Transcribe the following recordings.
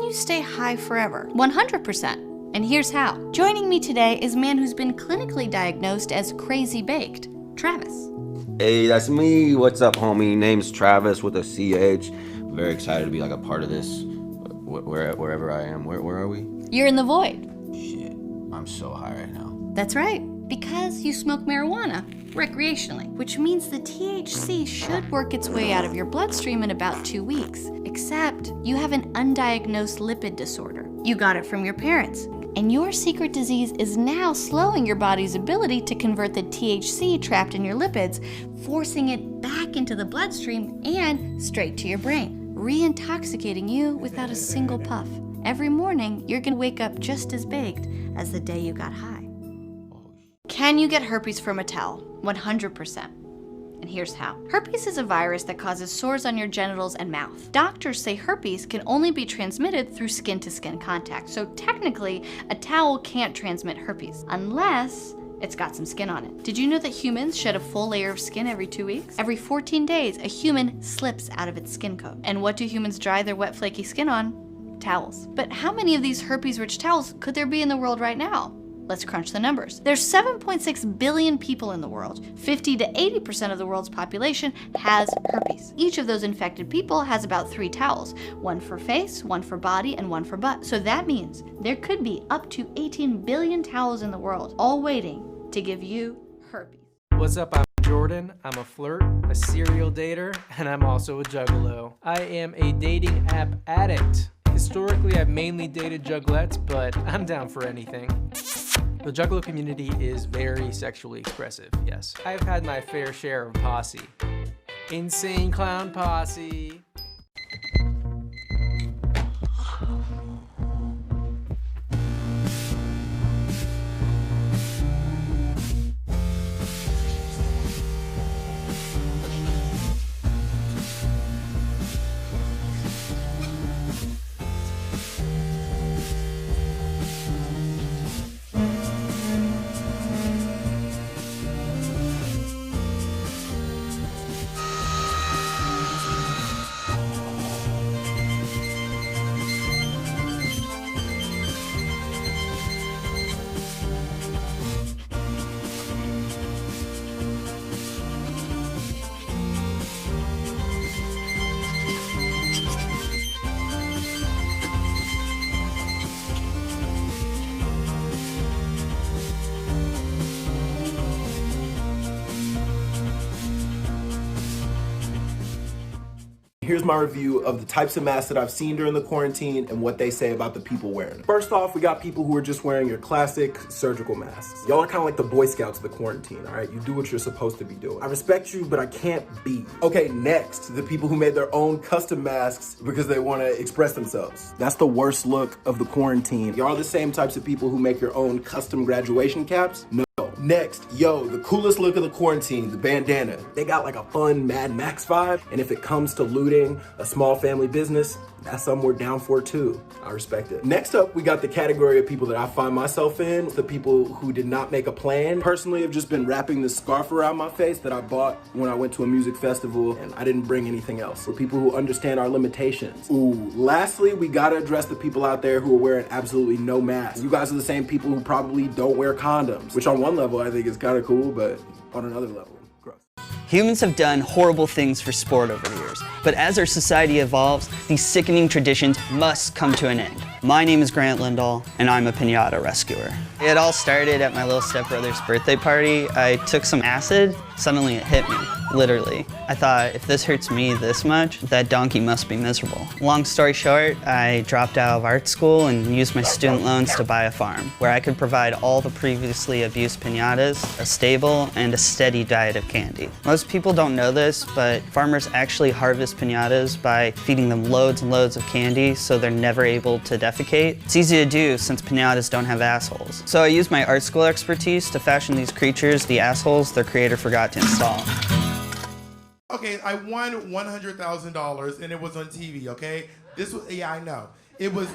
you stay high forever? 100%. And here's how. Joining me today is a man who's been clinically diagnosed as crazy baked, Travis. Hey, that's me. What's up, homie? Name's Travis with a CH. Very excited to be like a part of this, wherever I am. Where are we? You're in the void. Shit, I'm so high right now. That's right, because you smoke marijuana recreationally, which means the THC should work its way out of your bloodstream in about 2 weeks, except you have an undiagnosed lipid disorder. You got it from your parents, and your secret disease is now slowing your body's ability to convert the THC trapped in your lipids, forcing it back into the bloodstream and straight to your brain, re-intoxicating you without a single puff. Every morning, you're gonna wake up just as baked as the day you got high. Can you get herpes from a towel? 100%. And here's how. Herpes is a virus that causes sores on your genitals and mouth. Doctors say herpes can only be transmitted through skin-to-skin contact, so technically, a towel can't transmit herpes, unless it's got some skin on it. Did you know that humans shed a full layer of skin every 2 weeks? Every 14 days, a human slips out of its skin coat. And what do humans dry their wet, flaky skin on? Towels. But how many of these herpes-rich towels could there be in the world right now? Let's crunch the numbers. There's 7.6 billion people in the world. 50 to 80% of the world's population has herpes. Each of those infected people has about 3 towels, one for face, one for body, and one for butt. So that means there could be up to 18 billion towels in the world, all waiting to give you herpes. What's up, I'm Jordan. I'm a flirt, a serial dater, and I'm also a juggalo. I am a dating app addict. Historically, I've mainly dated juggalettes, but I'm down for anything. The Juggalo community is very sexually expressive, yes. I've had my fair share of posse. Insane clown posse. Here's my review of the types of masks that I've seen during the quarantine and what they say about the people wearing them. First off, we got people who are just wearing your classic surgical masks. Y'all are kind of like the Boy Scouts of the quarantine, all right? You do what you're supposed to be doing. I respect you, but I can't be you. Okay, next, the people who made their own custom masks because they want to express themselves. That's the worst look of the quarantine. Y'all are the same types of people who make your own custom graduation caps? No. Next, yo, the coolest look of the quarantine, the bandana. They got like a fun Mad Max vibe, and if it comes to looting a small family business, that's something we're down for too. I respect it. Next up, we got the category of people that I find myself in, the people who did not make a plan. Personally, I've just been wrapping this scarf around my face that I bought when I went to a music festival, and I didn't bring anything else. For people who understand our limitations. Ooh, lastly, we gotta address the people out there who are wearing absolutely no mask. You guys are the same people who probably don't wear condoms, which on one level I think is kind of cool, but on another level, gross. Humans have done horrible things for sport over the years, but as our society evolves, these sickening traditions must come to an end. My name is Grant Lindahl, and I'm a Pinata Rescuer. It all started at my little stepbrother's birthday party. I took some acid, suddenly it hit me, literally. I thought, if this hurts me this much, that donkey must be miserable. Long story short, I dropped out of art school and used my student loans to buy a farm, where I could provide all the previously abused pinatas, a stable, and a steady diet of candy. Most people don't know this, but farmers actually harvest pinatas by feeding them loads and loads of candy so they're never able to defecate. It's easy to do since pinatas don't have assholes. So I used my art school expertise to fashion these creatures the assholes their creator forgot to install. Okay, I won $100,000 and it was on TV, okay? This was, yeah, I know. It was,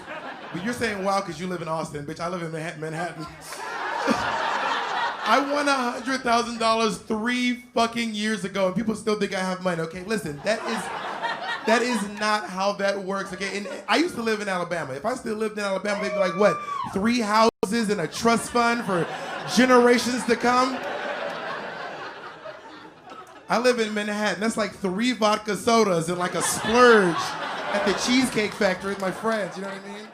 but you're saying wow because you live in Austin. Bitch, I live in Manhattan. I won $100,000 3 fucking years ago and people still think I have money, okay? Listen, that That is not how that works, okay? And I used to live in Alabama. If I still lived in Alabama, they'd be like, what, 3 houses and a trust fund for generations to come? I live in Manhattan. That's like 3 vodka sodas and like a splurge at the Cheesecake Factory with my friends, you know what I mean?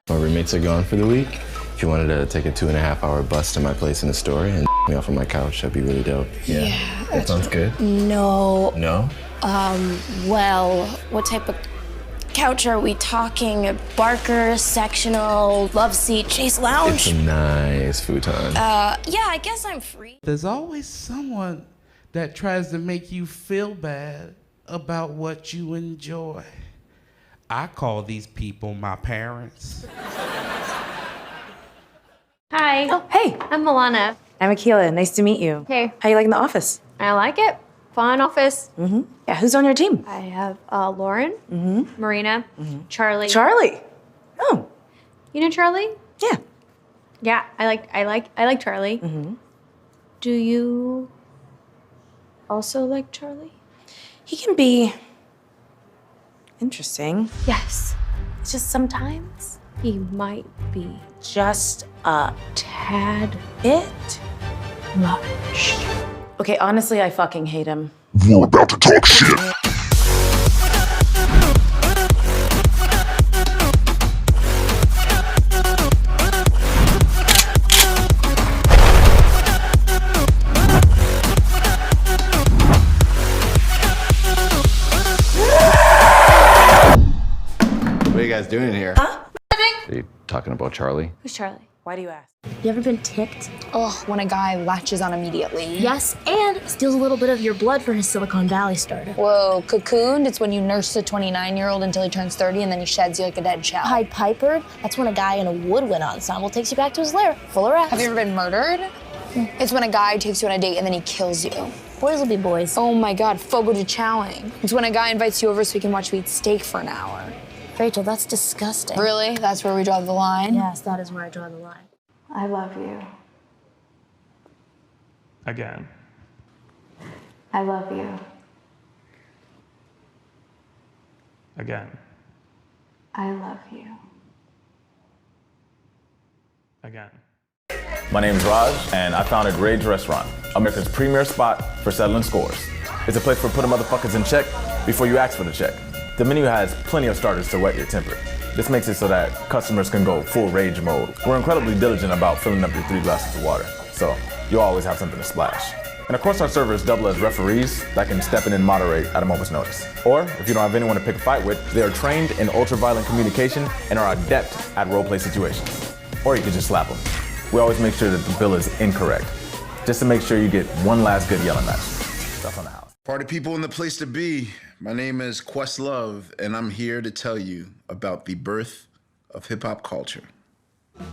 My roommates are gone for the week. If you wanted to take a 2.5-hour bus to my place in Astoria and me off on my couch, that'd be really dope. Yeah, that sounds good. No. No? Well, what type of couch are we talking? A Barker, sectional, love seat, Chase Lounge? It's a nice futon. Yeah, I guess I'm free. There's always someone that tries to make you feel bad about what you enjoy. I call these people my parents. Hi. Oh, hey. I'm Milana. I'm Akila. Nice to meet you. Hey. How you liking the office? I like it. Fun office. Mm-hmm. Yeah, who's on your team? I have Lauren, Marina, Charlie. Charlie. Oh. You know Charlie? Yeah. Yeah, I like Charlie. Do you also like Charlie? He can be interesting. Yes. It's just sometimes He might be just a tad bit much. Okay, honestly, I fucking hate him. You're about to talk shit. What are you guys doing in here? Are you talking about Charlie? Who's Charlie? Why do you ask? You ever been ticked? Oh, when a guy latches on immediately. Yes, and steals a little bit of your blood for his Silicon Valley starter. Whoa, cocooned? It's when you nurse a 29-year-old until he turns 30 and then he sheds you like a dead shell. Pied Pipered? That's when a guy in a woodwind ensemble takes you back to his lair, full of rats. Have you ever been murdered? It's when a guy takes you on a date and then he kills you. Boys will be boys. Oh my God, fogo de chowing. It's when a guy invites you over so he can watch you eat steak for an hour. Rachel, that's disgusting. Really? That's where we draw the line? Yes, that is where I draw the line. I love you. Again. I love you. Again. I love you. Again. My name's Raj, and I founded Rage Restaurant, America's premier spot for settling scores. It's a place where putting motherfuckers in check before you ask for the check. The menu has plenty of starters to whet your temper. This makes it so that customers can go full rage mode. We're incredibly diligent about filling up your 3 glasses of water, so you'll always have something to splash. And of course our servers double as referees that can step in and moderate at a moment's notice. Or, if you don't have anyone to pick a fight with, they are trained in ultra-violent communication and are adept at roleplay situations. Or you can just slap them. We always make sure that the bill is incorrect, just to make sure you get one last good yelling match. Stuff on the house. Party people in the place to be. My name is Questlove, and I'm here to tell you about the birth of hip-hop culture.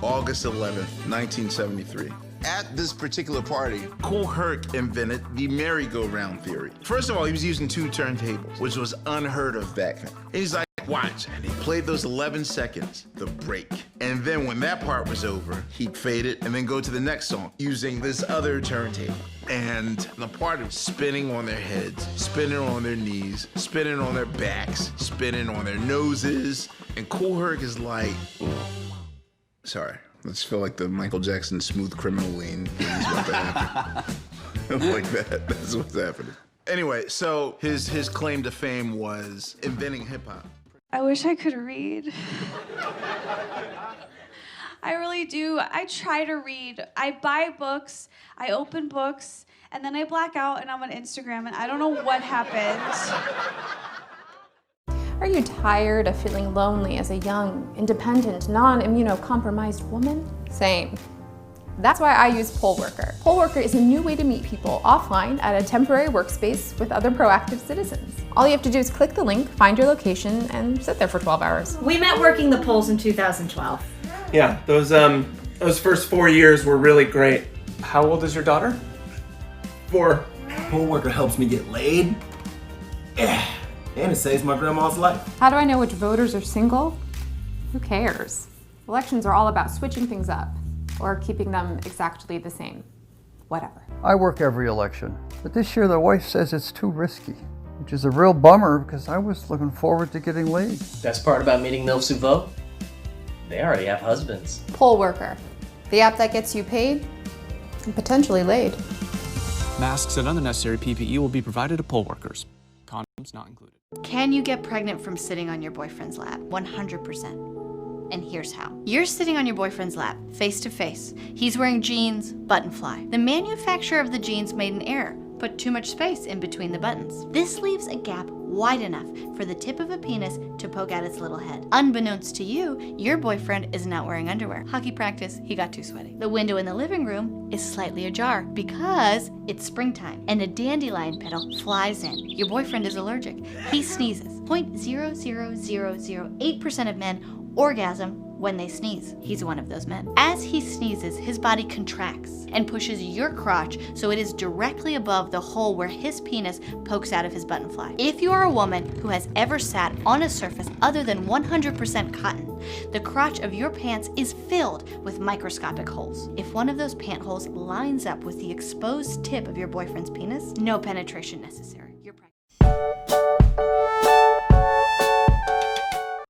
August 11th, 1973. At this particular party, Kool Herc invented the merry-go-round theory. First of all, he was using 2 turntables, which was unheard of back then. And he's like, watch, and he played those 11 seconds, the break. And then when that part was over, he'd fade it and then go to the next song using this other turntable. And the party was spinning on their heads, spinning on their knees, spinning on their backs, spinning on their noses. And Kool Herc is like, sorry, let's feel like the Michael Jackson Smooth Criminal lean. Is about to happen. Like that, that's what's happening. Anyway, so his claim to fame was inventing hip hop. I wish I could read. I really do. I try to read. I buy books, I open books, and then I black out and I'm on Instagram and I don't know what happened. Are you tired of feeling lonely as a young, independent, non-immunocompromised woman? Same. That's why I use Poll Worker. Poll Worker is a new way to meet people offline at a temporary workspace with other proactive citizens. All you have to do is click the link, find your location, and sit there for 12 hours. We met working the polls in 2012. Yeah, those first 4 years were really great. How old is your daughter? 4. Poll Worker helps me get laid. Yeah. And it saves my grandma's life. How do I know which voters are single? Who cares? Elections are all about switching things up or keeping them exactly the same. Whatever. I work every election, but this year the wife says it's too risky. which is a real bummer because I was looking forward to getting laid. Best part about meeting MILFs who vote? They already have husbands. Poll Worker, the app that gets you paid and potentially laid. Masks and other necessary PPE will be provided to poll workers. Condoms not included. Can you get pregnant from sitting on your boyfriend's lap? 100%. And here's how. You're sitting on your boyfriend's lap, face to face. He's wearing jeans, button fly. The manufacturer of the jeans made an error, put too much space in between the buttons. This leaves a gap wide enough for the tip of a penis to poke out its little head. Unbeknownst to you, your boyfriend is not wearing underwear. Hockey practice, he got too sweaty. The window in the living room is slightly ajar because it's springtime and a dandelion petal flies in. Your boyfriend is allergic. He sneezes. 0.00008% of men orgasm when they sneeze. He's one of those men. As he sneezes, his body contracts and pushes your crotch so it is directly above the hole where his penis pokes out of his button fly. If you are a woman who has ever sat on a surface other than 100% cotton, the crotch of your pants is filled with microscopic holes. If one of those pant holes lines up with the exposed tip of your boyfriend's penis, no penetration necessary. You're pregnant.